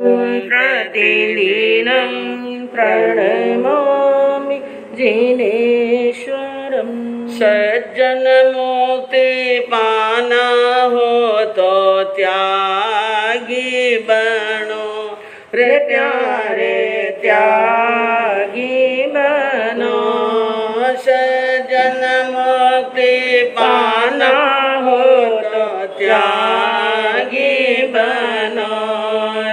प्रतिदिनं प्रणमामि जिनेश्वरम्। सज्जन मुक्ति पाना हो तो त्यागी बनो रे प्यारे, त्यागी बनो। सज्जन मुक्ति पाना हो तो त्यागी बनो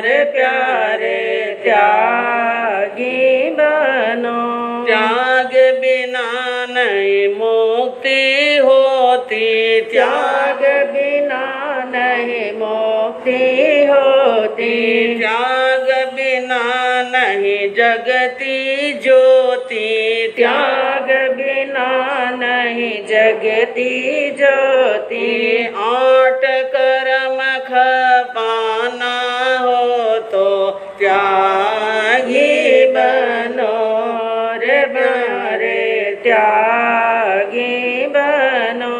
रे प्यारे, त्यागी बनो। त्याग बिना नहीं मुक्ति होती, त्याग बिना नहीं मुक्ति होती। त्याग बिना नहीं जगती ज्योति, त्याग बिना नहीं जगती ज्योति। आठ कर्म खपाना हो तो त्यागी बनो रे प्यारे, त्यागी बनो।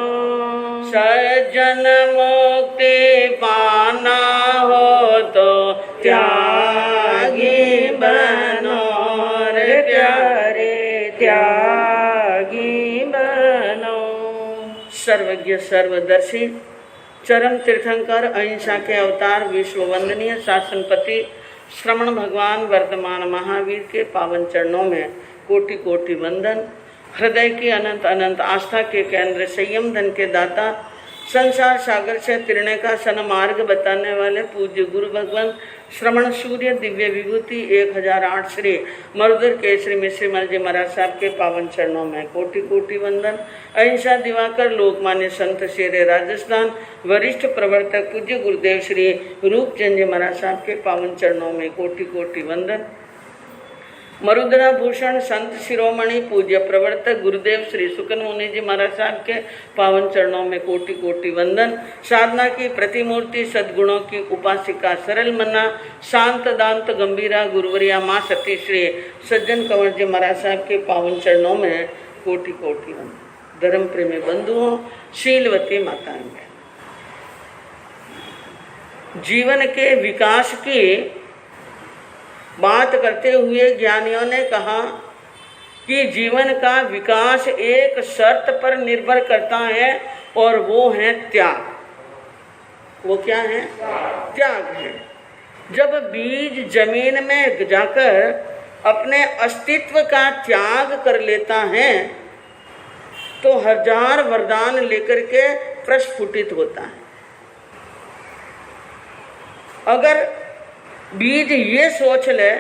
सज्जन मुक्ति पाना हो तो त्यागी बनो रे प्यारे, त्यागी बनो। सर्वज्ञ सर्वदर्शी चरम तीर्थंकर अहिंसा के अवतार विश्व वंदनीय शासनपति श्रमण भगवान वर्तमान महावीर के पावन चरणों में कोटि कोटि वंदन। हृदय की अनंत अनंत आस्था के केंद्र, संयम धन के दाता, संसार सागर से तिरने का सन्मार्ग बताने वाले पूज्य गुरु भगवान श्रमण सूर्य दिव्य विभूति 1008 श्री मरुदर केसरी मिश्री मल जी महाराज साहब के पावन चरणों में कोटि कोटि वंदन। अहिंसा दिवाकर लोकमान्य संत शेरे राजस्थान वरिष्ठ प्रवर्तक पूज्य गुरुदेव श्री रूपचंद जी महाराज साहब के पावन चरणों में कोटि कोटि वंदन। मरुद्रा भूषण संत शिरोमणि पूज्य प्रवर्तक गुरुदेव श्री सुकन मुनि जी महाराज साहब के पावन चरणों में कोटि कोटि वंदन। साधना की प्रतिमूर्ति सद्गुणों की उपासिका सरल मना शांत दांत गंभीरा गुरुवरिया माँ सती श्री सज्जन कंवर जी महाराज साहब के पावन चरणों में कोटि कोटि वंदन। धर्म प्रेमी बंधुओं, शीलवती माताएं, जीवन के विकास की बात करते हुए ज्ञानियों ने कहा कि जीवन का विकास एक शर्त पर निर्भर करता है और वो है त्याग। वो क्या है? त्याग है। जब बीज जमीन में जाकर अपने अस्तित्व का त्याग कर लेता है तो हजार वरदान लेकर के प्रस्फुटित होता है। अगर बीज ये सोच ले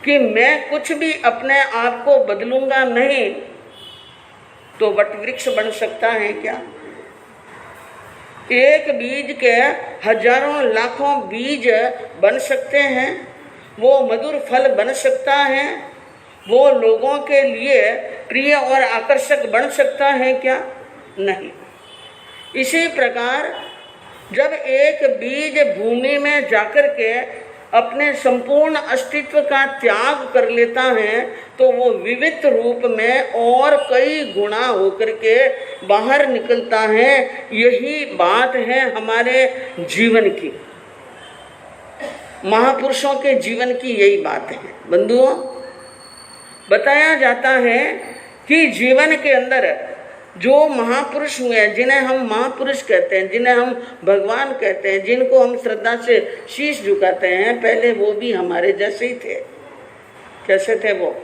कि मैं कुछ भी अपने आप को बदलूंगा नहीं, तो वट वृक्ष बन सकता है क्या? एक बीज के हजारों लाखों बीज बन सकते हैं, वो मधुर फल बन सकता है, वो लोगों के लिए प्रिय और आकर्षक बन सकता है क्या? नहीं। इसी प्रकार जब एक बीज भूमि में जाकर के अपने संपूर्ण अस्तित्व का त्याग कर लेता है तो वो विविध रूप में और कई गुना होकर के बाहर निकलता है। यही बात है हमारे जीवन की, महापुरुषों के जीवन की यही बात है। बंधुओं, बताया जाता है कि जीवन के अंदर जो महापुरुष हुए हैं, जिन्हें हम महापुरुष कहते हैं, जिन्हें हम भगवान कहते हैं, जिनको हम श्रद्धा से शीश झुकाते हैं, पहले वो भी हमारे जैसे ही थे। कैसे थे वो?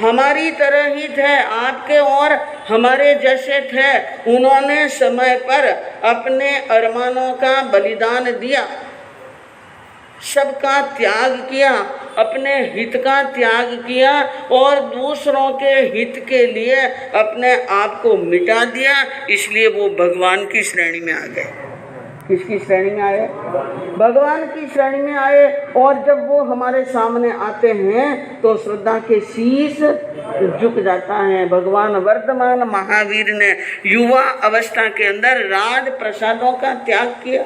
हमारी तरह ही थे, आपके और हमारे जैसे थे। उन्होंने समय पर अपने अरमानों का बलिदान दिया, सबका त्याग किया, अपने हित का त्याग किया और दूसरों के हित के लिए अपने आप को मिटा दिया। इसलिए वो भगवान की श्रेणी में आ गए। किसकी श्रेणी में आए? भगवान की श्रेणी में आए। और जब वो हमारे सामने आते हैं तो श्रद्धा के शीश झुक जाता है। भगवान वर्तमान महावीर ने युवा अवस्था के अंदर राज प्रसादों का त्याग किया,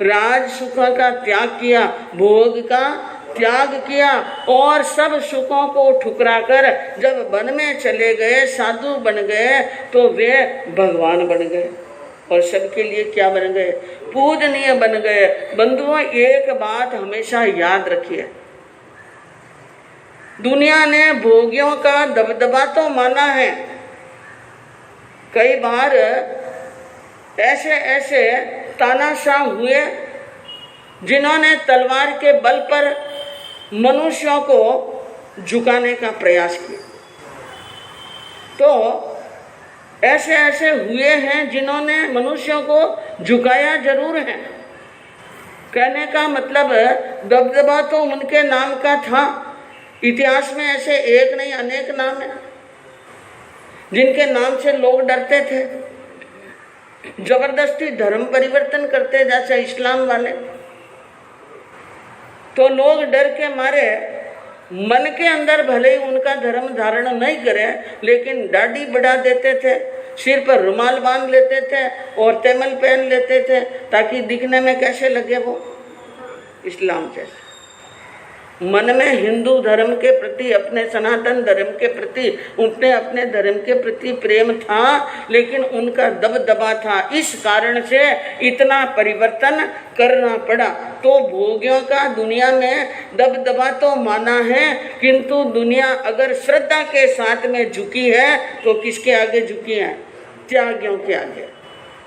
राज सुखों का त्याग किया, भोग का त्याग किया और सब सुखों को ठुकराकर जब वन में चले गए, साधु बन गए, तो वे भगवान बन गए। और सबके लिए क्या बन गए? पूजनीय बन गए। बंधुओं, एक बात हमेशा याद रखिए, दुनिया ने भोगियों का दबदबा तो माना है, कई बार ऐसे ऐसे तानाशाह हुए जिन्होंने तलवार के बल पर मनुष्यों को झुकाने का प्रयास किया। तो ऐसे ऐसे हुए हैं जिन्होंने मनुष्यों को झुकाया जरूर है। कहने का मतलब दबदबा तो उनके नाम का था। इतिहास में ऐसे एक नहीं अनेक नाम हैं जिनके नाम से लोग डरते थे, जबरदस्ती धर्म परिवर्तन करते, जैसे इस्लाम वाले। तो लोग डर के मारे मन के अंदर भले ही उनका धर्म धारण नहीं करें, लेकिन दाढ़ी बढ़ा देते थे, सिर पर रुमाल बांध लेते थे और तैमल पहन लेते थे, ताकि दिखने में कैसे लगे वो इस्लाम जैसे। मन में हिंदू धर्म के प्रति, अपने सनातन धर्म के प्रति, अपने धर्म के प्रति प्रेम था, लेकिन उनका दबदबा था। इस कारण से इतना परिवर्तन करना पड़ा। तो भोगियों का दुनिया में दबदबा तो माना है, किंतु दुनिया अगर श्रद्धा के साथ में झुकी है तो किसके आगे झुकी है? त्यागियों के आगे।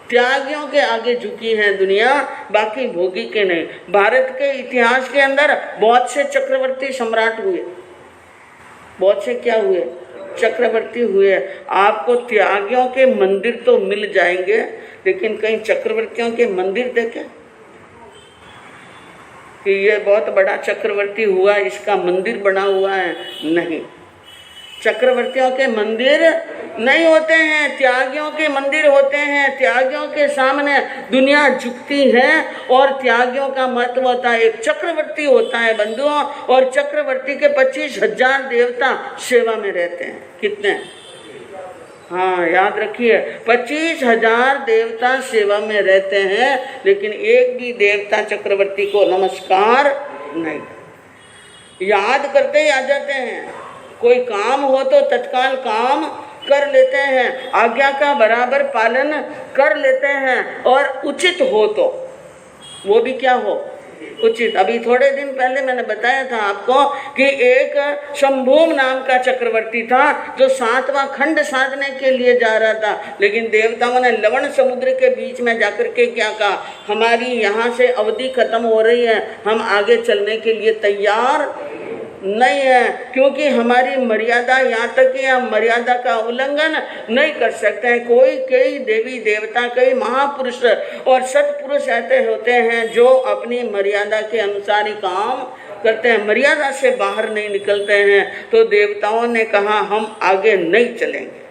त्यागियों के आगे झुकी है दुनिया, बाकी भोगी के नहीं। भारत के इतिहास के अंदर बहुत से चक्रवर्ती सम्राट हुए, बहुत से क्या हुए? चक्रवर्ती हुए। आपको त्यागियों के मंदिर तो मिल जाएंगे, लेकिन कहीं चक्रवर्तियों के मंदिर देखे कि ये बहुत बड़ा चक्रवर्ती हुआ, इसका मंदिर बना हुआ है? नहीं, चक्रवर्तियों के मंदिर नहीं होते हैं, त्यागियों के मंदिर होते हैं। त्यागियों के सामने दुनिया झुकती है और त्यागियों का महत्व होता है। एक चक्रवर्ती होता है बंधुओं, और चक्रवर्ती के 25,000 देवता सेवा में रहते हैं। कितने? हाँ, याद रखिए, 25,000 देवता सेवा में रहते हैं, लेकिन एक भी देवता चक्रवर्ती को नमस्कार नहीं। याद करते ही आ जाते हैं। कोई काम हो तो तत्काल काम कर लेते हैं, आज्ञा का बराबर पालन कर लेते हैं, और उचित हो तो वो भी क्या हो? उचित। अभी थोड़े दिन पहले मैंने बताया था आपको कि एक शंभूम नाम का चक्रवर्ती था जो 7वां खंड साधने के लिए जा रहा था, लेकिन देवताओं ने लवण समुद्र के बीच में जाकर के क्या कहा? हमारी यहाँ से अवधि खत्म हो रही है, हम आगे चलने के लिए तैयार नहीं है, क्योंकि हमारी मर्यादा यहाँ तक कि हम मर्यादा का उल्लंघन नहीं कर सकते हैं। कई देवी देवता, कई महापुरुष और सत्पुरुष ऐसे होते हैं जो अपनी मर्यादा के अनुसार ही काम करते हैं, मर्यादा से बाहर नहीं निकलते हैं। तो देवताओं ने कहा हम आगे नहीं चलेंगे।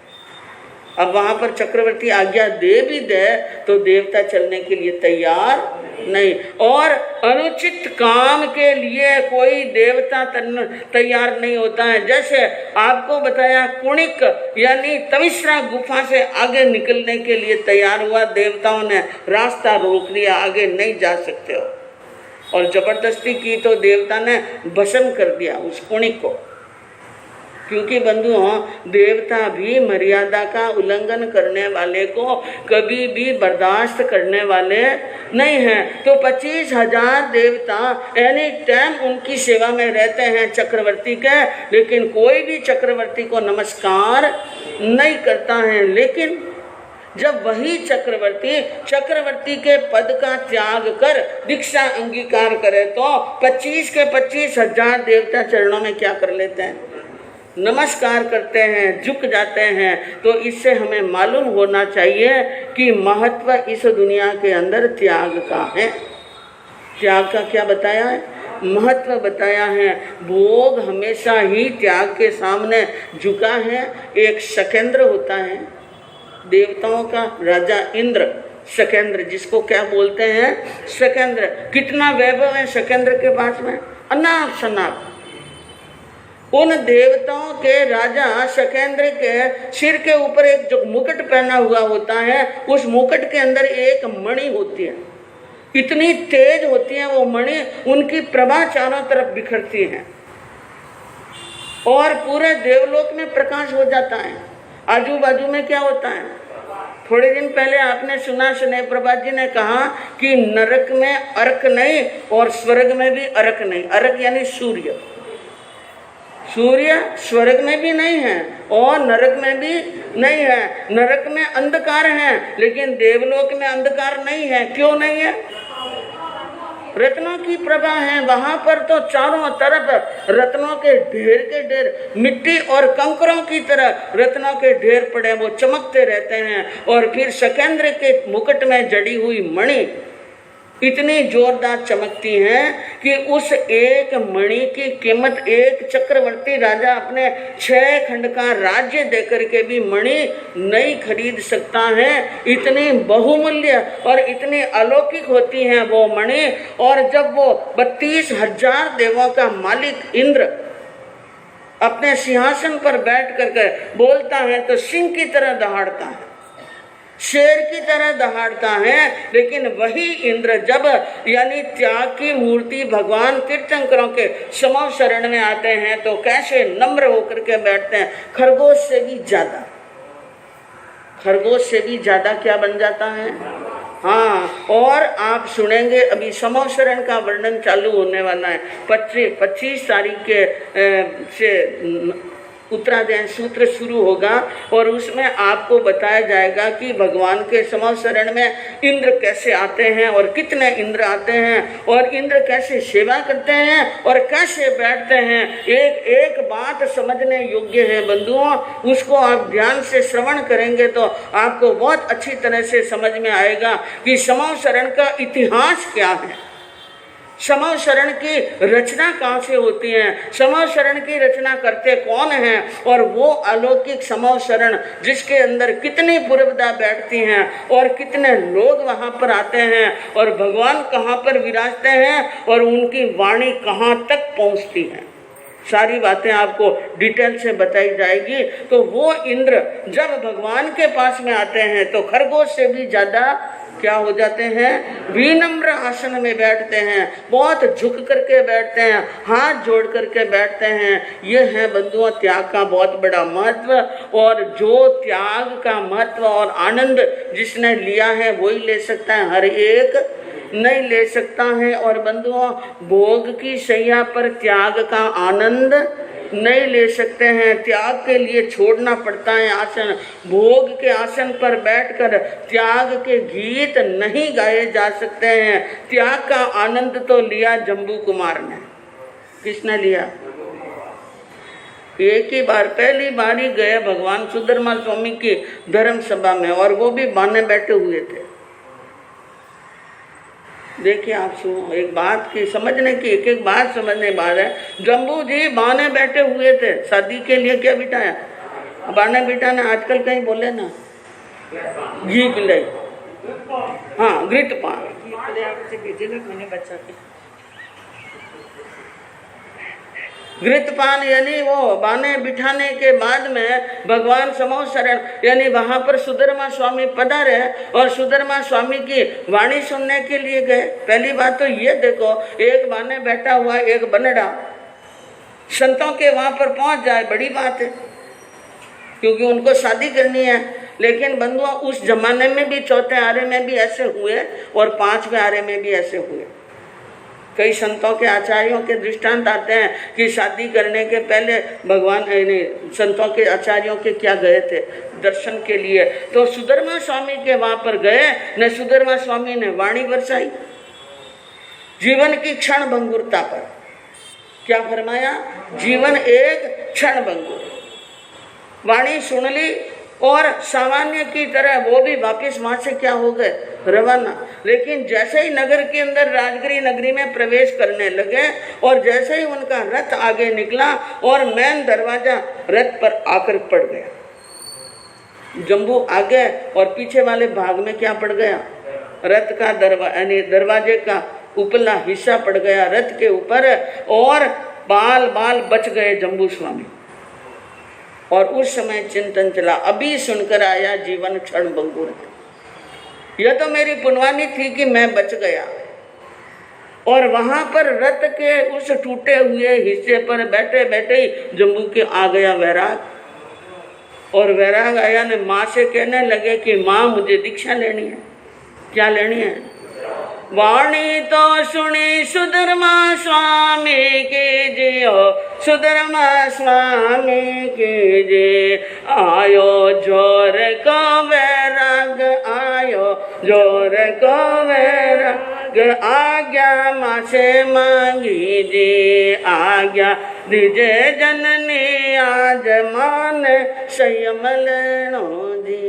अब वहाँ पर चक्रवर्ती आज्ञा दे भी दे तो देवता चलने के लिए तैयार नहीं, और अनुचित काम के लिए कोई देवता तैयार नहीं होता है। जैसे आपको बताया, कुणिक यानी तमिश्रा गुफा से आगे निकलने के लिए तैयार हुआ, देवताओं ने रास्ता रोक दिया, आगे नहीं जा सकते हो, और जबरदस्ती की तो देवता ने भस्म कर दिया उस कुणिक को। क्योंकि बंधुओं, देवता भी मर्यादा का उल्लंघन करने वाले को कभी भी बर्दाश्त करने वाले नहीं हैं। तो 25,000 देवता एनी टाइम उनकी सेवा में रहते हैं चक्रवर्ती के, लेकिन कोई भी चक्रवर्ती को नमस्कार नहीं करता है। लेकिन जब वही चक्रवर्ती के पद का त्याग कर दीक्षा अंगीकार करे तो 25 के 25,000 देवता चरणों में क्या कर लेते हैं? नमस्कार करते हैं, झुक जाते हैं। तो इससे हमें मालूम होना चाहिए कि महत्व इस दुनिया के अंदर त्याग का है। त्याग का क्या बताया है? महत्व बताया है। भोग हमेशा ही त्याग के सामने झुका है। एक शकेंद्र होता है, देवताओं का राजा इंद्र, शकेंद्र, जिसको क्या बोलते हैं? शकेंद्र। कितना वैभव है शकेंद्र के पास में, अनाप शनाप। उन देवताओं के राजा शकेंद्र के सिर के ऊपर एक जो मुकुट पहना हुआ होता है, उस मुकुट के अंदर एक मणि होती है। इतनी तेज होती है वो मणि, उनकी प्रभा चारों तरफ बिखरती है और पूरे देवलोक में प्रकाश हो जाता है। आजू बाजू में क्या होता है? थोड़े दिन पहले आपने सुना, स्नेह प्रभा जी ने कहा कि नरक में अर्क नहीं और स्वर्ग में भी अर्क नहीं। अर्क यानी सूर्य, सूर्य स्वर्ग में भी नहीं है और नरक में भी नहीं है। नरक में अंधकार है लेकिन देवलोक में अंधकार नहीं है। क्यों नहीं है? रत्नों की प्रभा है वहां पर, तो चारों तरफ रत्नों के ढेर, मिट्टी और कंकरों की तरह रत्नों के ढेर पड़े, वो चमकते रहते हैं। और फिर शकेंद्र के मुकुट में जड़ी हुई मणि इतनी जोरदार चमकती है कि उस एक मणि की कीमत एक चक्रवर्ती राजा अपने 6 खंड का राज्य देकर के भी मणि नहीं खरीद सकता है। इतनी बहुमूल्य और इतनी अलौकिक होती है वो मणि। और जब वो 32,000 देवों का मालिक इंद्र अपने सिंहासन पर बैठ करके बोलता है तो सिंह की तरह दहाड़ता है, शेर की तरह दहाड़ता है। लेकिन वही इंद्र जब यानी त्याग की मूर्ति भगवान तीर्थंकरों के समो शरण में आते हैं तो कैसे नम्र होकर के बैठते हैं। खरगोश से भी ज्यादा, खरगोश से भी ज्यादा क्या बन जाता है। हाँ, और आप सुनेंगे अभी समो शरण का वर्णन चालू होने वाला है। 25 तारीख के से उत्तरायण सूत्र शुरू होगा और उसमें आपको बताया जाएगा कि भगवान के समो शरण में इंद्र कैसे आते हैं और कितने इंद्र आते हैं और इंद्र कैसे सेवा करते हैं और कैसे बैठते हैं। एक एक बात समझने योग्य है बंधुओं, उसको आप ध्यान से श्रवण करेंगे तो आपको बहुत अच्छी तरह से समझ में आएगा कि समो शरण का इतिहास क्या है, समो शरण की रचना कहाँ से होती है, समो शरण की रचना करते कौन हैं और वो अलौकिक समो शरण जिसके अंदर कितनी पूर्वता बैठती हैं और कितने लोग वहाँ पर आते हैं और भगवान कहाँ पर विराजते हैं और उनकी वाणी कहाँ तक पहुँचती है। सारी बातें आपको डिटेल से बताई जाएगी। तो वो इंद्र जब भगवान के पास में आते हैं तो खरगोश से भी ज़्यादा क्या हो जाते हैं, विनम्र आसन में बैठते हैं, बहुत झुक करके बैठते हैं, हाथ जोड़ करके बैठते हैं। ये है बंधुओं त्याग का बहुत बड़ा महत्व। और जो त्याग का महत्व और आनंद जिसने लिया है वही ले सकता है, हर एक नहीं ले सकता है। और बंधुओं भोग की शैया पर त्याग का आनंद नहीं ले सकते हैं, त्याग के लिए छोड़ना पड़ता है आसन। भोग के आसन पर बैठकर त्याग के गीत नहीं गाए जा सकते हैं। त्याग का आनंद तो लिया जम्बू कुमार ने। किसने लिया? एक ही बार, पहली बार ही गए भगवान सुधर्मा स्वामी की धर्म सभा में और वो भी बाने बैठे हुए थे। देखिए आप सुनो, एक बात की समझने की, एक एक बात समझने बात है। जम्बू जी बाने बैठे हुए थे, शादी के लिए क्या बिठाया? बाने बिठाना आजकल कहीं बोले ना, घी पिलाई, हाँ घृत पान, घृत पान यानी वो बाने बिठाने के बाद में भगवान समो शरण यानी वहाँ पर सुधर्मा स्वामी पधारे और सुधर्मा स्वामी की वाणी सुनने के लिए गए। पहली बात तो ये देखो, एक बाने बैठा हुआ एक बनड़ा संतों के वहाँ पर पहुँच जाए, बड़ी बात है क्योंकि उनको शादी करनी है। लेकिन बंधुओं उस जमाने में भी चौथे आरे में भी ऐसे हुए और 5वें आरे में भी ऐसे हुए। कई संतों के आचार्यों के दृष्टांत आते हैं कि शादी करने के पहले भगवान संतों के आचार्यों के क्या गए थे दर्शन के लिए, तो सुधर्मा स्वामी के वहाँ पर गए न। सुधर्मा स्वामी ने वाणी बरसाई जीवन की क्षण भंगुरता पर। क्या फरमाया? जीवन एक क्षण भंगुर। वाणी सुन ली और सामान्य की तरह वो भी वापस वहाँ से क्या हो गए, रवाना। लेकिन जैसे ही नगर के अंदर राजगिरी नगरी में प्रवेश करने लगे और जैसे ही उनका रथ आगे निकला और मेन दरवाजा रथ पर आकर पड़ गया। जम्बू आगे और पीछे वाले भाग में क्या पड़ गया? रथ का दरवाजे का उपला हिस्सा पड़ गया रथ के ऊपर और बाल बाल बच गए जम्बू स्वामी। और उस समय चिंतन चला, अभी सुनकर आया जीवन क्षण भंगुर है। यह तो मेरी पुनवानी थी कि मैं बच गया। और वहां पर रथ के उस टूटे हुए हिस्से पर बैठे बैठे ही जम्बू के आ गया वैराग। और वैराग आया ने माँ से कहने लगे कि माँ मुझे दीक्षा लेनी है। क्या लेनी है? वाणी तो सुनी सुधर्मा स्वामी की जियो, सुधर्मा स्वामी की जी। आयो जोर को वैराग, आयो जोर को वैराग, आज्ञा माँ से मांगी जी, आज्ञा दीजे जननी आज मान संयम लेनो जी।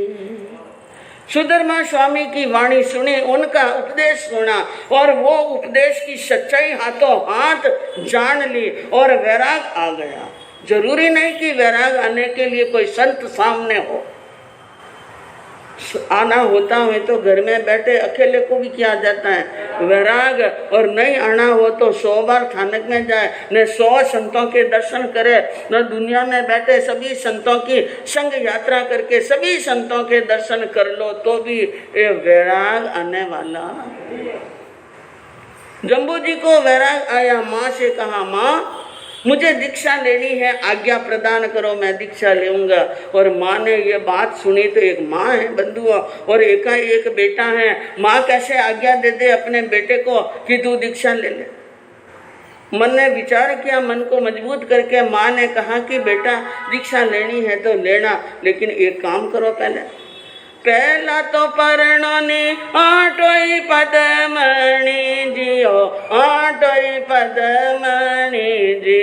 सुधर्मा स्वामी की वाणी सुनी, उनका उपदेश सुना और वो उपदेश की सच्चाई हाथों हाथ जान ली और वैराग आ गया। जरूरी नहीं कि वैराग आने के लिए कोई संत सामने हो, आना होता है तो घर में बैठे अकेले को भी किया जाता है वैराग। और नहीं आना हो तो 100 बार थानक में जाए, न 100 संतों के दर्शन करे, न दुनिया में बैठे सभी संतों की संग यात्रा करके सभी संतों के दर्शन कर लो तो भी ये वैराग आने वाला। जम्बू जी को वैराग आया, माँ से कहा माँ मुझे दीक्षा लेनी है, आज्ञा प्रदान करो, मैं दीक्षा लूंगा। और माँ ने ये बात सुनी तो एक माँ है बंधुओं और एक बेटा है, माँ कैसे आज्ञा दे दे अपने बेटे को कि तू दीक्षा ले ले। मन ने विचार किया, मन को मजबूत करके माँ ने कहा कि बेटा दीक्षा लेनी है तो लेना, लेकिन एक काम करो, पहला तो परणोनी आटोई पदमणि जियो, आटोई पदमणि जी।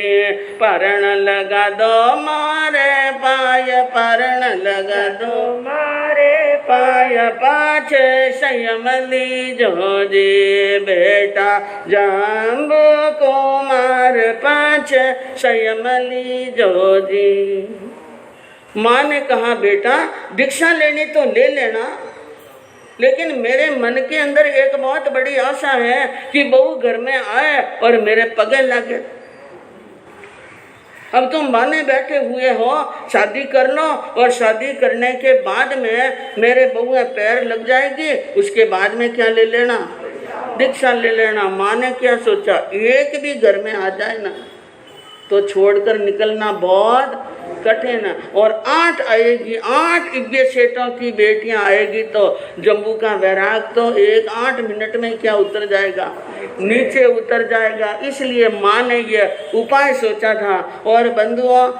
परण लगा दो मारे पाय, परण लगा दो मारे पाय, पाछे संयम लीजो जी। बेटा जम्बू कुमार पाछे संयम लीजो जी। माँ ने कहा बेटा दीक्षा लेनी तो ले लेना, लेकिन मेरे मन के अंदर एक बहुत बड़ी आशा है कि बहू घर में आए और मेरे पगे लगे। अब तुम माने बैठे हुए हो, शादी कर लो और शादी करने के बाद में मेरे बहू में पैर लग जाएगी, उसके बाद में क्या ले लेना? दीक्षा ले लेना। माँ ने क्या सोचा, एक भी घर में आ जाए ना तो छोड़कर निकलना बहुत कठिन। और 8 आएगी, 8 इब्बे सेठों की बेटियां आएगी तो जम्बू का वैराग तो 8 मिनट में क्या उतर जाएगा, नीचे उतर जाएगा। इसलिए माँ ने यह उपाय सोचा था। और बंधुओं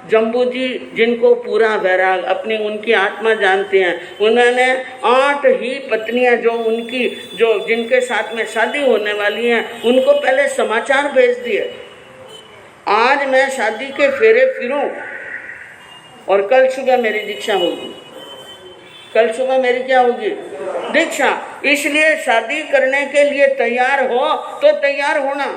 जम्बू जी जिनको पूरा वैराग, अपनी उनकी आत्मा जानते हैं, उन्होंने 8 ही पत्नियां जो जिनके साथ में शादी होने वाली हैं उनको पहले समाचार भेज दिए, आज मैं शादी के फेरे फिरूं और कल सुबह मेरी दीक्षा होगी, कल सुबह मेरी क्या होगी? दीक्षा। इसलिए शादी करने के लिए तैयार हो तो तैयार होना।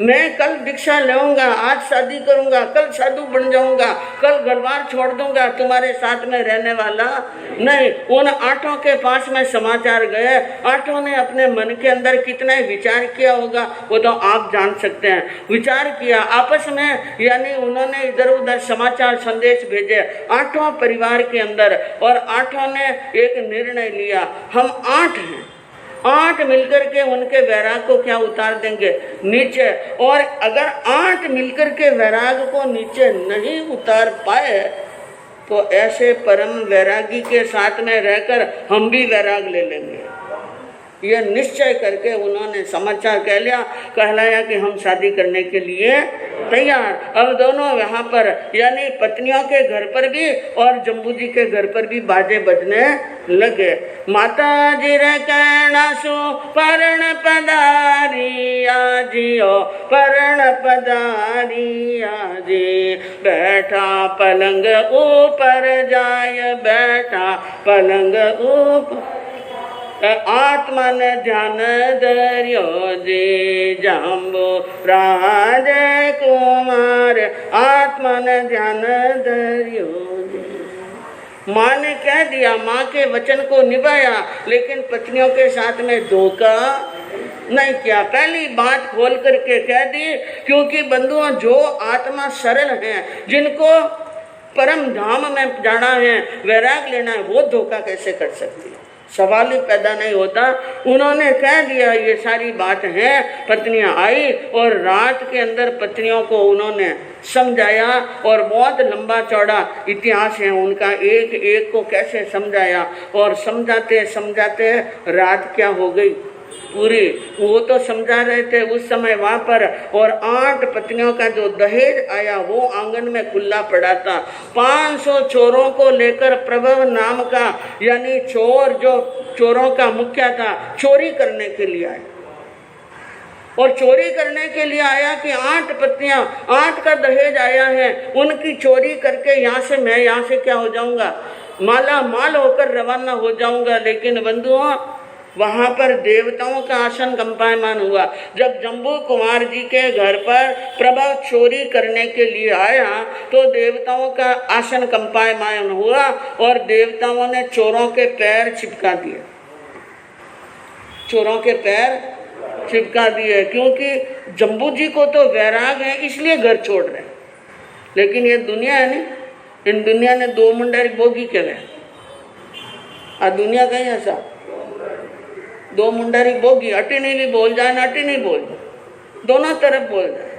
मैं कल दीक्षा लूंगा, आज शादी करूंगा, कल साधु बन जाऊंगा, कल घरबार छोड़ दूंगा, तुम्हारे साथ में रहने वाला नहीं। उन 8 के पास में समाचार गए, 8 ने अपने मन के अंदर कितना विचार किया होगा वो तो आप जान सकते हैं। विचार किया आपस में, यानी उन्होंने इधर उधर समाचार संदेश भेजे 8 परिवार के अंदर, और 8 ने एक निर्णय लिया, हम 8 हैं, 8 मिलकर के उनके वैराग को क्या उतार देंगे? नीचे। और अगर 8 मिलकर के वैराग को नीचे नहीं उतार पाए तो ऐसे परम वैरागी के साथ में रहकर हम भी वैराग ले लेंगे। यह निश्चय करके उन्होंने समाचार कहलाया कि हम शादी करने के लिए तैयार। अब दोनों यहाँ पर यानी पत्नियों के घर पर भी और जम्बू जी के घर पर भी बाजे बजने लगे। माता जी रे कहना सु परण पधारिया जियो, परण पधारिया जी। बैठा पलंग ऊपर जाय, बैठा पलंग ऊपर, आत्मा ने ध्यान धरियो जी। जम्बू राज कुमार आत्मा ने ध्यान धरियो जी। माँ ने कह दिया, माँ के वचन को निभाया, लेकिन पत्नियों के साथ में धोखा नहीं किया। पहली बात खोल करके कह दी, क्योंकि बंधुओं जो आत्मा सरल हैं, जिनको परम धाम में जाना है, वैराग लेना है, वो धोखा कैसे कर सकती है? सवाल ही पैदा नहीं होता। उन्होंने कह दिया ये सारी बात है। पत्नियां आई और रात के अंदर पत्नियों को उन्होंने समझाया और बहुत लंबा चौड़ा इतिहास है उनका, एक एक को कैसे समझाया और समझाते समझाते रात क्या हो गई पूरी। वो तो समझा रहे थे उस समय वहां पर, और 8 पत्नियों का जो दहेज आया वो आंगन में खुला पड़ा था। 500 चोरों को लेकर प्रभव नाम का यानी चोर जो चोरों का मुखिया था चोरी करने के लिए आया, और चोरी करने के लिए आया कि 8 पत्नियां 8 का दहेज आया है, उनकी चोरी करके यहाँ से मैं यहाँ से क्या हो जाऊंगा, माला माल होकर रवाना हो जाऊंगा। लेकिन बंधुओं वहां पर देवताओं का आसन कंपायमान हुआ। जब जम्बू कुमार जी के घर पर प्रभव चोरी करने के लिए आया तो देवताओं का आसन कंपायमान हुआ और देवताओं ने चोरों के पैर चिपका दिए, चोरों के पैर चिपका दिए, क्योंकि जम्बू जी को तो वैराग है इसलिए घर छोड़ रहे हैं। लेकिन ये दुनिया है ना, इन दुनिया ने 2 मुंडारी बोगी के गए, आ दुनिया कहीं ऐसा 2 मुंडारी बोगी, अटी नहीं भी बोल जाए ना अटी नहीं बोल जाए, दोनों तरफ बोल जाए।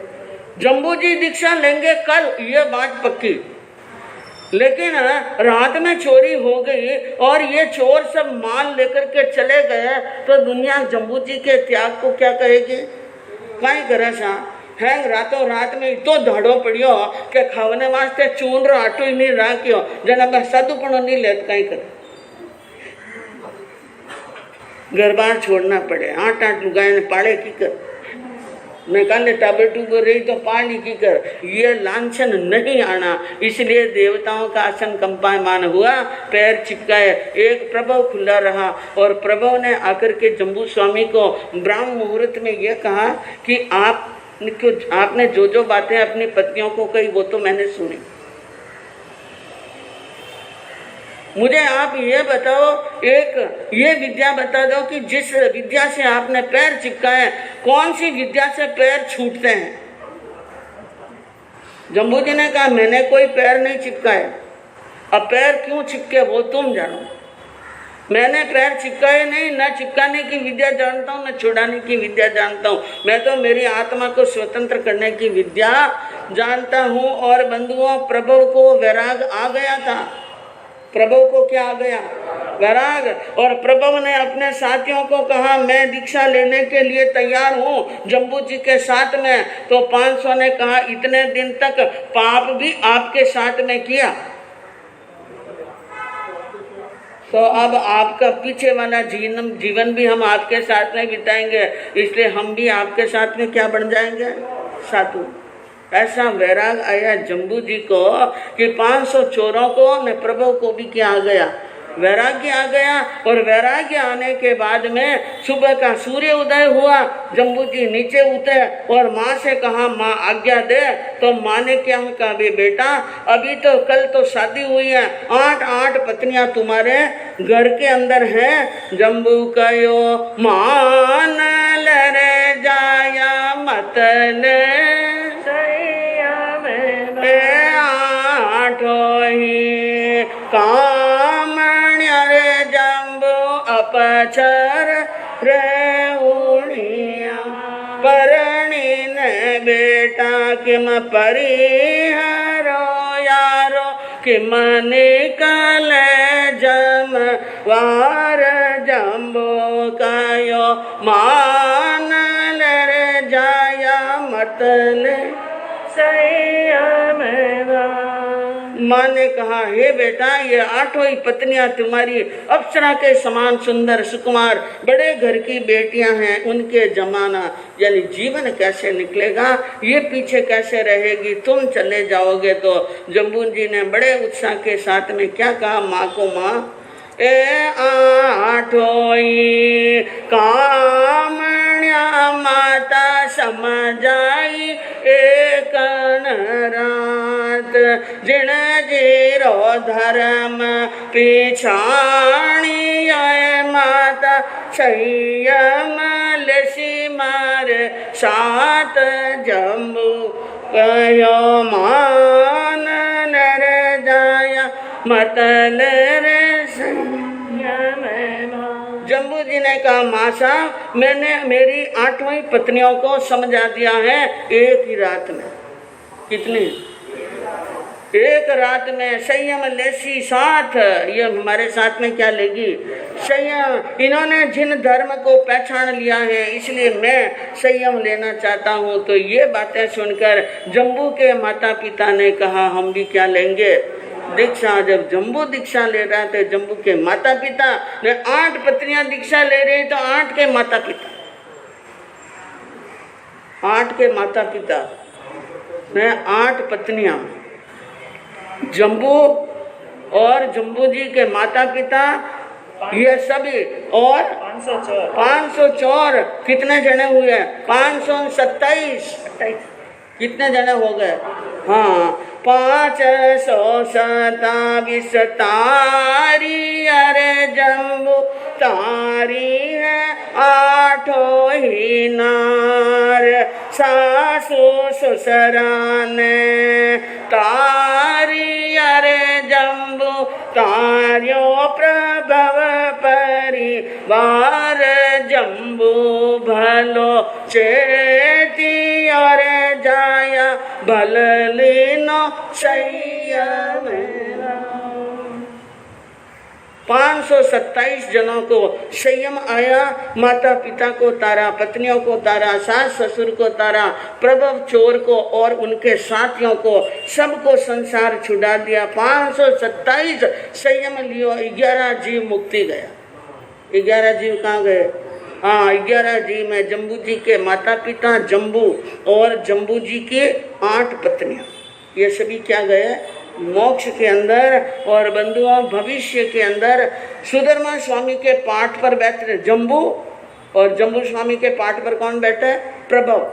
जम्बू जी दीक्षा लेंगे कल, ये बात पक्की। लेकिन रात में चोरी हो गई और ये चोर सब माल लेकर के चले गए तो दुनिया जम्बू जी के त्याग को क्या कहेगी, कहीं करे सा है। रातों रात में इतो धाड़ो पड़ियो के खावने वास्ते चून रो आटो ही नहीं राख्यो, जना बस साधुपणो नहीं लेत कहीं करे, घर बार छोड़ना पड़े। 8 लुगाई ने पाले की कर, मैं काले टाबर टूबर रही तो पाली की कर, ये लांछन नहीं आना। इसलिए देवताओं का आसन कंपायमान हुआ, पैर चिपकाए, एक प्रभव खुला रहा और प्रभव ने आकर के जम्बू स्वामी को ब्राह्म मुहूर्त में यह कहा कि आपने जो जो बातें अपनी पत्नियों को कही वो तो मैंने सुनी, मुझे आप ये बताओ, एक ये विद्या बता दो कि जिस विद्या से आपने पैर चिपकाए कौन सी विद्या से पैर छूटते हैं। जम्बू जी ने कहा मैंने कोई पैर नहीं चिपकाए, अब पैर क्यों चिपके वो तुम जानो, मैंने पैर चिपकाए नहीं, न चिपकाने की विद्या जानता हूँ न छुड़ाने की विद्या जानता हूँ, मैं तो मेरी आत्मा को स्वतंत्र करने की विद्या जानता हूँ। और बंधुओं प्रभु को वैराग आ गया था, प्रभु को क्या आ गया, वैराग। और प्रभु ने अपने साथियों को कहा मैं दीक्षा लेने के लिए तैयार हूँ जम्बू जी के साथ में। तो 500 ने कहा इतने दिन तक पाप भी आपके साथ में किया, तो अब आपका पीछे वाला जीवन भी हम आपके साथ में बिताएंगे, इसलिए हम भी आपके साथ में क्या बन जाएंगे, साधु। ऐसा वैराग आया जम्बू जी को कि 500 चोरों को न प्रभु को भी क्या आ गया, वैराग्य आ गया। और वैराग्य आने के बाद में सुबह का सूर्य उदय हुआ, जम्बू जी नीचे उतरे और माँ से कहा माँ आज्ञा दे। तो माँ ने क्या कहा, बेटा अभी तो कल तो शादी हुई है, 8 पत्नियां तुम्हारे घर के अंदर हैं। जम्बू कयो मान लरे जाया मतले आठोही कामण्य रे जम्बू अपचर रे उड़िया परणी ने बेटा किम परिहरो यारो किम निकल जम वार जम्बू कयो मान लरे जाया मतले माँ ने कहा हे बेटा ये 8 ही पत्नियां तुम्हारी अप्सरा के समान सुंदर सुकुमार बड़े घर की बेटियां हैं, उनके जमाना यानी जीवन कैसे निकलेगा, ये पीछे कैसे रहेगी, तुम चले जाओगे। तो जम्बू जी ने बड़े उत्साह के साथ में क्या कहा माँ को, माँ ए 8 कामण्या माता समझाई एक रात जिण जीरो धर्म पिछाणी माता संयम लसी मार सात जम्बू कयो मान नर जाया मतल रे संयम जी ने कहा माँ साहब मैंने मेरी 8वीं पत्नियों को समझा दिया है एक ही रात में। कितनी? एक रात में। संयम लेसी साथ, ये हमारे साथ में क्या लेगी? संयम। इन्होंने जिन धर्म को पहचान लिया है इसलिए मैं संयम लेना चाहता हूँ। तो ये बातें सुनकर जम्बू के माता पिता ने कहा हम भी क्या लेंगे? दीक्षा। जब जम्बू दीक्षा ले रहा था, जम्बू के माता पिता ने 8 पत्नियां दीक्षा ले रही, तो 8 के माता पिता, 8 के माता पिता ने 8 पत्नियां, जम्बू और जम्बू जी के माता पिता, ये सभी, और 504 कितने जने हुए? 527। कितने जने हो गए? हाँ, 527 तारी अरे जम्बू तारी है 8 ही नार, सासू ससुराने तारी अरे जम्बू तार्यो प्रभव परिवार, जम्बू भलो चेती और जाया भल लीनो सैया मेरा। 527 जनों को संयम आया। माता पिता को तारा, पत्नियों को तारा, सास ससुर को तारा, प्रभव चोर को और उनके साथियों को, सबको संसार छुड़ा दिया। 527 संयम लियो। 11 जीव मुक्ति गया। 11 जीव कहाँ गए? हाँ, 11 जीव में जम्बू जी के माता पिता, जम्बू और जम्बू जी की 8 पत्नियां, ये सभी क्या गए? मोक्ष के अंदर। और बंधुओं, भविष्य के अंदर सुधर्मा स्वामी के पाठ पर बैठे जम्बू, और जम्बू स्वामी के पाठ पर कौन बैठे? प्रभव।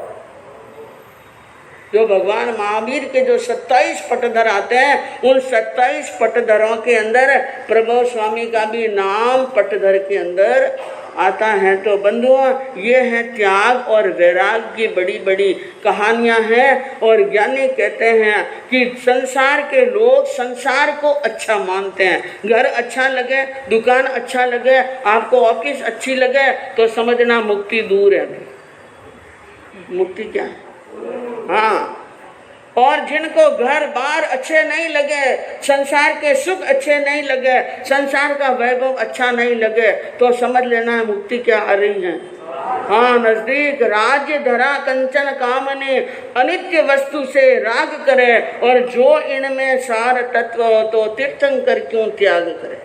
जो भगवान महावीर के जो 27 पटधर आते हैं, उन 27 पटधरों के अंदर प्रभव स्वामी का भी नाम पटधर के अंदर आता है। तो बंधुओं, ये है त्याग और वैराग की बड़ी बड़ी कहानियां हैं। और ज्ञानी कहते हैं कि संसार के लोग संसार को अच्छा मानते हैं। घर अच्छा लगे, दुकान अच्छा लगे, आपको ऑफिस अच्छी लगे, तो समझना मुक्ति दूर है। मुक्ति क्या है? हाँ। और जिनको घर बार अच्छे नहीं लगे, संसार के सुख अच्छे नहीं लगे, संसार का वैभव अच्छा नहीं लगे, तो समझ लेना है मुक्ति क्या आ रही है। हाँ, नजदीक। राज्य धरा कंचन कामने, अनित्य वस्तु से राग करे, और जो इनमें सार तत्व हो तो तीर्थंकर क्यों त्याग करे।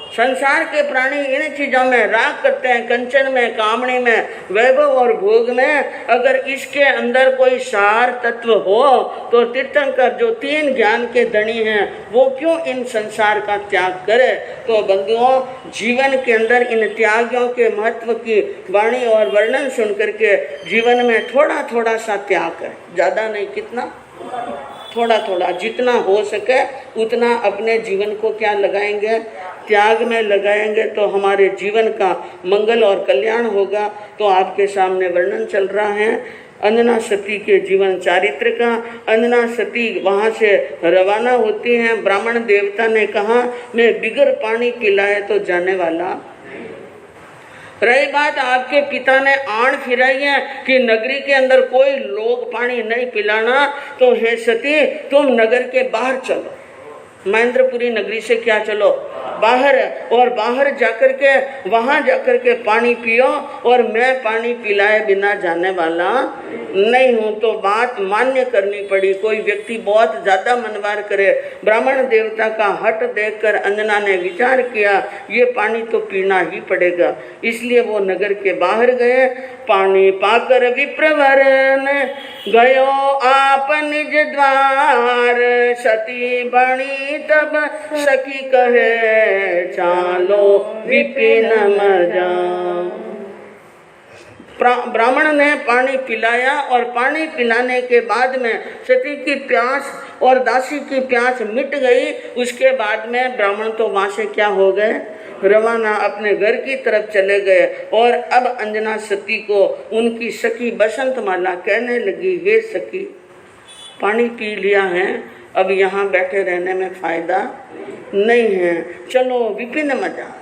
संसार के प्राणी इन चीजों में राग करते हैं, कंचन में, कामने में, वैभव और भोग में। अगर इसके अंदर कोई सार तत्व हो तो तीर्थंकर जो 3 ज्ञान के धनी हैं, वो क्यों इन संसार का त्याग करे। तो बंधुओं, जीवन के अंदर इन त्यागों के महत्व की वाणी और वर्णन सुन करके जीवन में थोड़ा थोड़ा सा त्याग करें। ज़्यादा नहीं, कितना? थोड़ा थोड़ा, जितना हो सके उतना अपने जीवन को क्या लगाएंगे? त्याग में लगाएंगे, तो हमारे जीवन का मंगल और कल्याण होगा। तो आपके सामने वर्णन चल रहा है अंजना सती के जीवन चारित्र का। अंजना सती वहाँ से रवाना होती हैं। ब्राह्मण देवता ने कहा मैं बिगर पानी पिलाए तो जाने वाला। रही बात आपके पिता ने आण फिराई है कि नगरी के अंदर कोई लोग पानी नहीं पिलाना, तो हे सती तुम नगर के बाहर चलो, महेंद्रपुरी नगरी से क्या चलो बाहर, और बाहर जाकर के वहाँ जाकर के पानी पियो, और मैं पानी पिलाए बिना जाने वाला नहीं हूँ। तो बात मान्य करनी पड़ी। कोई व्यक्ति बहुत ज़्यादा मनवार करे, ब्राह्मण देवता का हट देखकर अंजना ने विचार किया ये पानी तो पीना ही पड़ेगा, इसलिए वो नगर के बाहर गए। पानी पाकर विप्रवर ने गयो आप निज द्वार, सती बणी तब सखी कहे चालो विपिन मजा। ब्राह्मण ने पानी पिलाया, और पानी पिलाने के बाद में सती की प्यास और दासी की प्यास मिट गई। उसके बाद में ब्राह्मण तो वहाँ से क्या हो गए? रवाना, अपने घर की तरफ चले गए। और अब अंजना सती को उनकी सखी बसंतमाला कहने लगी हे सखी, पानी पी लिया है, अब यहाँ बैठे रहने में फ़ायदा नहीं है, चलो विपिन मजा।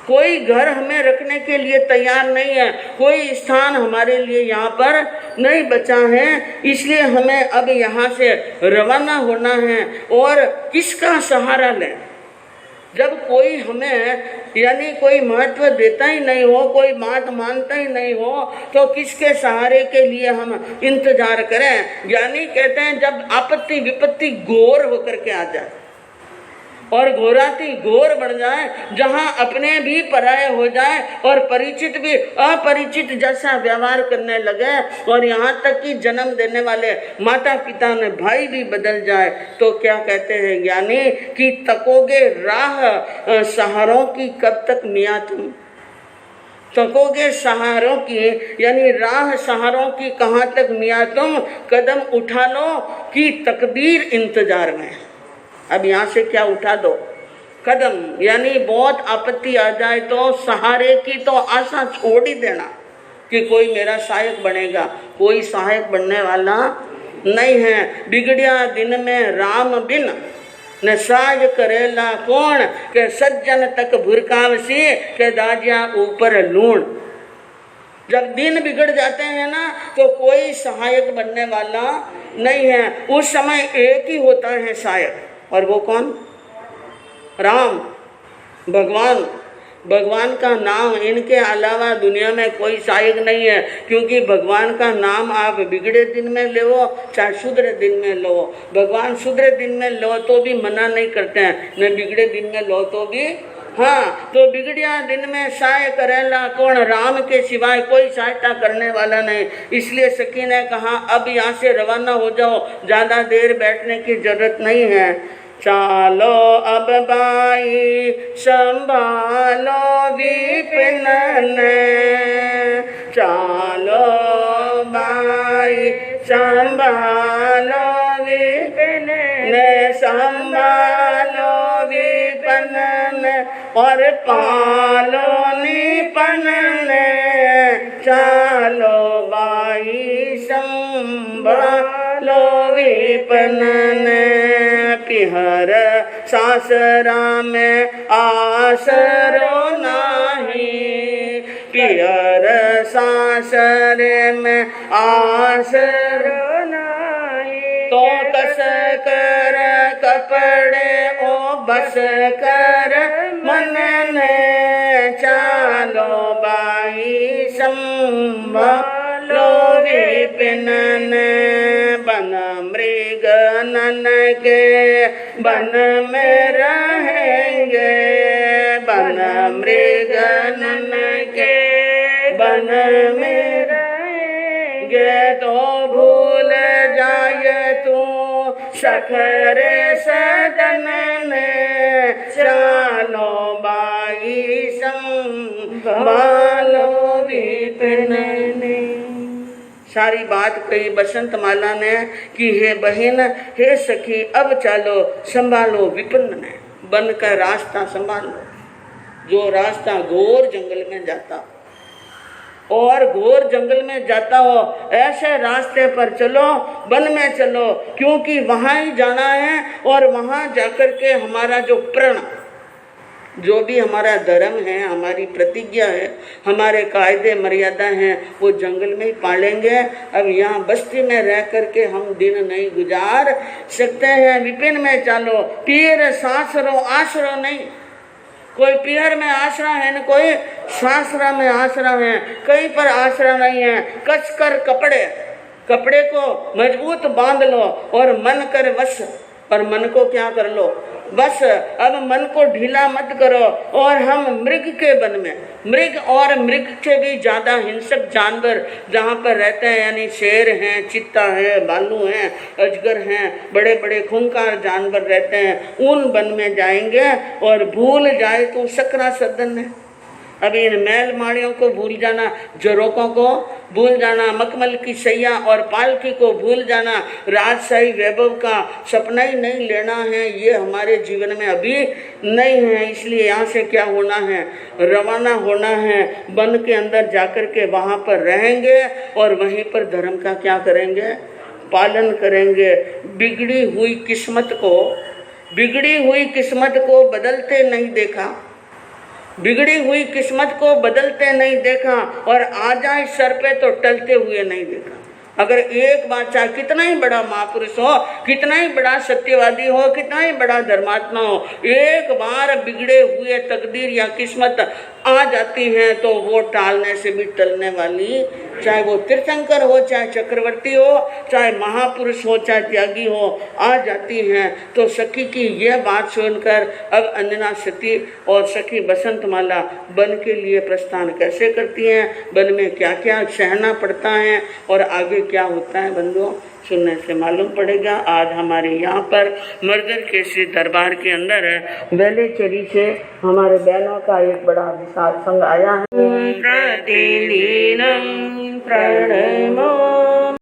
कोई घर हमें रखने के लिए तैयार नहीं है, कोई स्थान हमारे लिए यहाँ पर नहीं बचा है। इसलिए हमें अब यहाँ से रवाना होना है। और किसका सहारा लें? जब कोई हमें यानी कोई महत्व देता ही नहीं हो, कोई बात मानता ही नहीं हो, तो किसके सहारे के लिए हम इंतजार करें? ज्ञानी कहते हैं जब आपत्ति विपत्ति घोर होकर के आ जाए और घोराती घोर बढ़ जाए, जहां अपने भी पराये हो जाए और परिचित भी अपरिचित जैसा व्यवहार करने लगे, और यहाँ तक कि जन्म देने वाले माता पिता ने भाई भी बदल जाए, तो क्या कहते हैं ज्ञानी कि तकोगे राह सहारों की कब तक मियाँ तुम? तकोगे सहारों की यानी राह सहारों की कहाँ तक मियाँ तुम? कदम उठा लो कि तकदीर इंतजार में। अब यहाँ से क्या उठा दो? कदम। यानी बहुत आपत्ति आ जाए तो सहारे की तो आशा छोड़ ही देना कि कोई मेरा सहायक बनेगा। कोई सहायक बनने वाला नहीं है। बिगड़िया दिन में राम बिन न साज करेला कौन, के सज्जन तक भुरकावसी के दाजिया ऊपर लूण। जब दिन बिगड़ जाते हैं ना तो कोई सहायक बनने वाला नहीं है। उस समय एक ही होता है सहायक, और वो कौन? राम, भगवान। भगवान का नाम, इनके अलावा दुनिया में कोई सहायक नहीं है। क्योंकि भगवान का नाम आप बिगड़े दिन में लो चाहे शुद्र दिन में लो, भगवान शुद्र दिन में लो तो भी मना नहीं करते हैं, न बिगड़े दिन में लो तो भी। हाँ, तो बिगड़िया दिन में सहाय करेला कौन? राम के सिवाय कोई सहायता करने वाला नहीं। इसलिए सखी ने कहा अब यहाँ से रवाना हो जाओ, ज़्यादा देर बैठने की जरूरत नहीं है। चालो अब बाई संभालो विपिन ने, चालो बाई संभालो विपिन ने, संभालो विपिन ने और पालो निपन ने। चालो बाई संभालो विपिन ने, पिहर सासरा में आसरो नाही, पिहर सासरे में आसरो नाही। तो कस कर कपड़े ओ बस कर मन ने, चालो बाई संभालो विपिन ने। बन मृग नन के बन में रहेंगे, बन मृग नन के बन में रहेंगे। तो भूल जाए तू सखरे सदन ने, चालो बाई संभालो विपिन ने। सारी बात कही बसंत माला ने कि हे बहन, हे सखी, अब चलो संभालो विपिन ने, बन का रास्ता संभालो, जो रास्ता घोर जंगल में जाता और घोर जंगल में जाता हो, ऐसे रास्ते पर चलो, वन में चलो, क्योंकि वहाँ ही जाना है। और वहाँ जाकर के हमारा जो प्रण, जो भी हमारा धर्म है, हमारी प्रतिज्ञा है, हमारे कायदे मर्यादा हैं, वो जंगल में ही पालेंगे। अब यहाँ बस्ती में रह करके हम दिन नहीं गुजार सकते हैं। विपिन में चलो, पीर सासरो आसरो नहीं। कोई पीहर में आसरा है न कोई सासरा में आसरा है, कहीं पर आसरा नहीं है। कसकर कपड़े को मजबूत बांध लो और मन कर वश, और मन को क्या कर लो? बस। अब मन को ढीला मत करो। और हम मृग के वन में, मृग और मृग से भी ज़्यादा हिंसक जानवर जहाँ पर रहते हैं, यानी शेर हैं, चित्ता है, भालू हैं, अजगर हैं, बड़े बड़े खूंखार जानवर रहते हैं, उन वन में जाएंगे। और भूल जाए तो सकरा सदन है। अभी इन मैल माड़ियों को भूल जाना, जरोकों को भूल जाना, मखमल की सैया और पालकी को भूल जाना, राजशाही वैभव का सपना ही नहीं लेना है, ये हमारे जीवन में अभी नहीं है। इसलिए यहाँ से क्या होना है? रवाना होना है। वन के अंदर जाकर के वहाँ पर रहेंगे और वहीं पर धर्म का क्या करेंगे? पालन करेंगे। बिगड़ी हुई किस्मत को बदलते नहीं देखा। बिगड़ी हुई किस्मत को बदलते नहीं देखा और आ जाए सर पे तो टलते हुए नहीं देखा। अगर एक बार चाहे कितना ही बड़ा महापुरुष हो, कितना ही बड़ा सत्यवादी हो, कितना ही बड़ा धर्मात्मा हो, एक बार बिगड़े हुए तकदीर या किस्मत आ जाती है तो वो टालने से भी टलने वाली, चाहे वो तीर्थंकर हो, चाहे चक्रवर्ती हो, चाहे महापुरुष हो, चाहे त्यागी हो, आ जाती हैं। तो सखी की यह बात सुनकर अब अंजना सती और सखी बसंतमाला वन के लिए प्रस्थान कैसे करती हैं, वन में क्या क्या सहना पड़ता है और आगे क्या होता है बंधुओं, सुनने से मालूम पड़ेगा। आज हमारे यहाँ पर मर्दर केसरी दरबार के अंदर वेलेचरी से हमारे बहनों का एक बड़ा विशाल संघ आया है। प्रतिदिनम प्रणमो